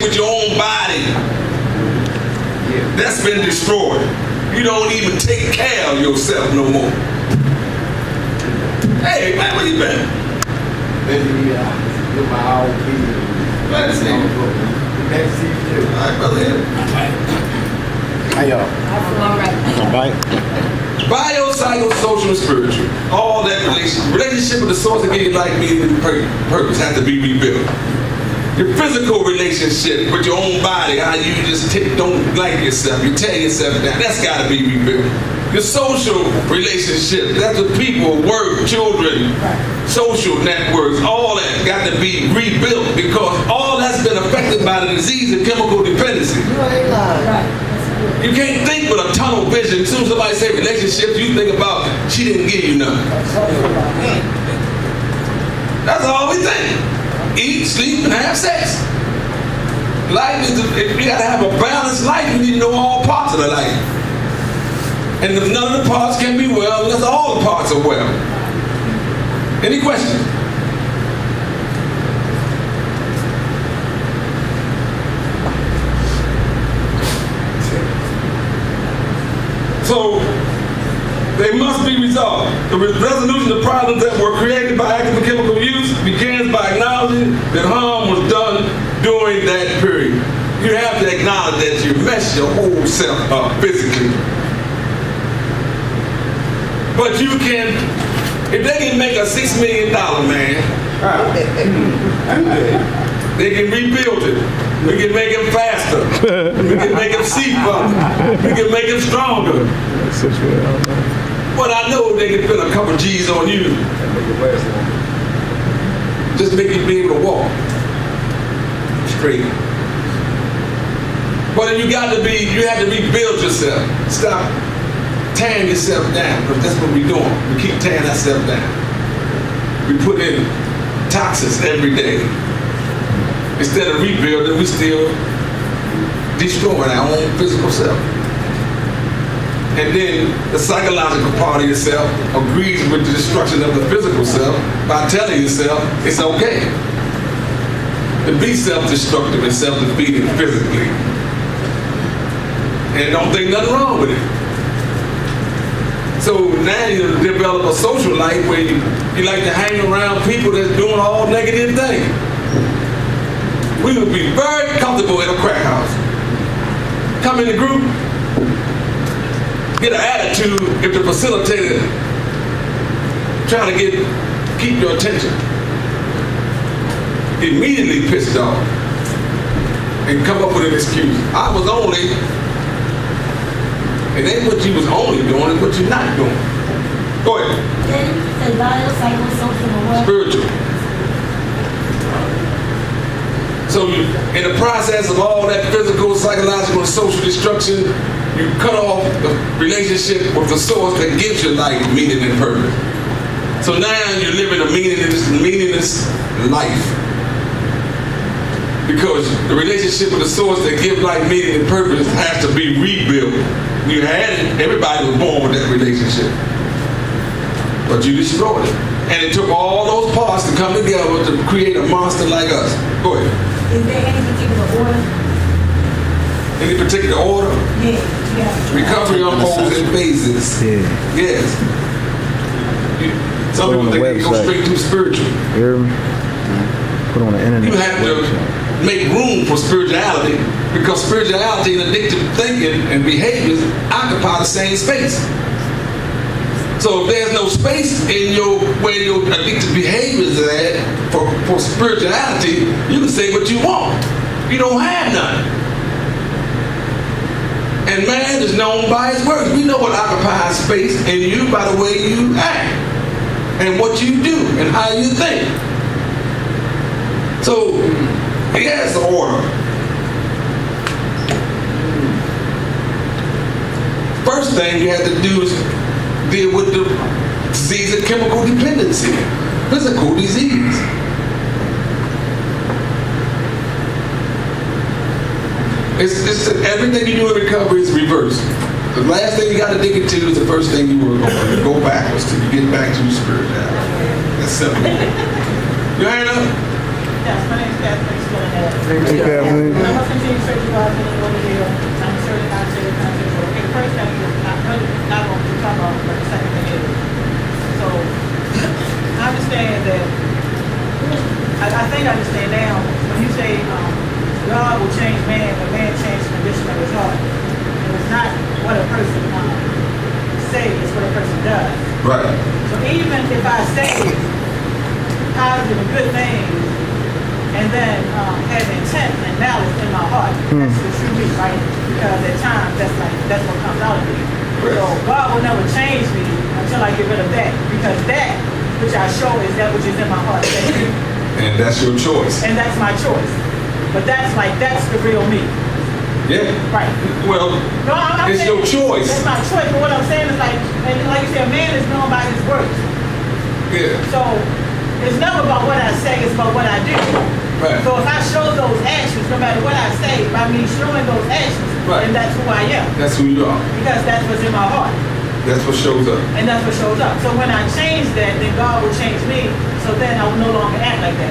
with your own body that's been destroyed. You don't even take care of yourself no more. Hey, man, where you been? With my own people. Glad to see you. Glad to see you too. All right, brother. How y'all? All right. Bio, psycho, social, and spiritual. All that relationship with the source that gave you life, meaning, and purpose has to be rebuilt. Your physical relationship with your own body, how you just don't like yourself, you tear yourself down, that's got to be rebuilt. Your social relationship, that's with people, work, children, social networks, all that got to be rebuilt because all that's been affected by the disease of chemical dependency. You can't think with a tunnel vision. As soon as somebody say relationships, you think about she didn't give you nothing. That's all we think. Eat, sleep, and have sex. Life is, if you gotta have a balanced life, you need to know all parts of the life. And if none of the parts can be well, unless all the parts are well. Any questions? So, they must be resolved. The resolution of problems that were created by active chemical use begins by acknowledging that harm was done during that period. You have to acknowledge that you messed your whole self up physically. But you can, if they can make a $6 million man, they can rebuild it. We can make him faster. We can make him see further. We can make him stronger. But I know they can put a couple G's on you. Just make you be able to walk straight. But you have to rebuild yourself. Stop tearing yourself down, because that's what we're doing. We keep tearing ourselves down. We put in toxins every day. Instead of rebuilding, we still destroying our own physical self. And then the psychological part of yourself agrees with the destruction of the physical self by telling yourself it's okay to be self-destructive and self-defeating physically. And don't think nothing wrong with it. So now you develop a social life where you like to hang around people that's doing all negative things. We would be very comfortable in a crack house. Come in the group, get an attitude if the facilitator trying to keep your attention. Immediately pissed off and come up with an excuse. I was only, it ain't what you was only doing, it's what you're not doing. Go ahead. Then bio, psycho, social, and what? Spiritual. So in the process of all that physical, psychological, and social destruction, you cut off the relationship with the source that gives your life meaning and purpose. So now you're living a meaningless life. Because the relationship with the source that gives life meaning and purpose has to be rebuilt. You had it, everybody was born with that relationship. But you destroyed it. And it took all those parts to come together to create a monster like us. Go ahead. Is there any particular order? Any particular order? Yeah. Recovery unfolds in phases. Yes. Some people think they go straight to spiritual. Put on the internet. You have to make room for spirituality because spirituality and addictive thinking and behaviors occupy the same space. So if there's no space in where your addictive behaviors are at for spirituality, you can say what you want. You don't have none. And man is known by his works. We know what occupies space in you by the way you act and what you do and how you think. So he has the order. First thing you have to do is deal with the disease of chemical dependency, physical disease. It's everything you do in recovery is reversed. The last thing you got to dig into is the first thing you were going to go backwards till you get back to your spirituality. That's simple. You ain't up? Yes, my name's Catherine Spinner. Hey, Kathleen. I'm a continuing church involved in the water deal. I'm certified certified. Okay, first thing is not going to talk about, but the second thing is. So, I understand that, I think I understand now, when you say God will change man, but man changes the condition of his heart. And it's not what a person says, it's what a person does. Right. So even if I say positive and good things, and then have intent and malice in my heart, that's the true me, right? Because at times that's what comes out of me. So God will never change me until I get rid of that, because that which I show is that which is in my heart. And that's your choice. And that's my choice. But that's the real me. Yeah. Right. Well, No, I'm it's saying, your choice. It's my choice, but what I'm saying is like you said, man is known by his works. Yeah. So it's never about what I say, it's about what I do. Right. So if I show those actions, no matter what I say, by me showing those actions, Right. then that's who I am. That's who you are. Because that's what's in my heart. That's what shows up. And that's what shows up. So when I change that, then God will change me. So then I will no longer act like that.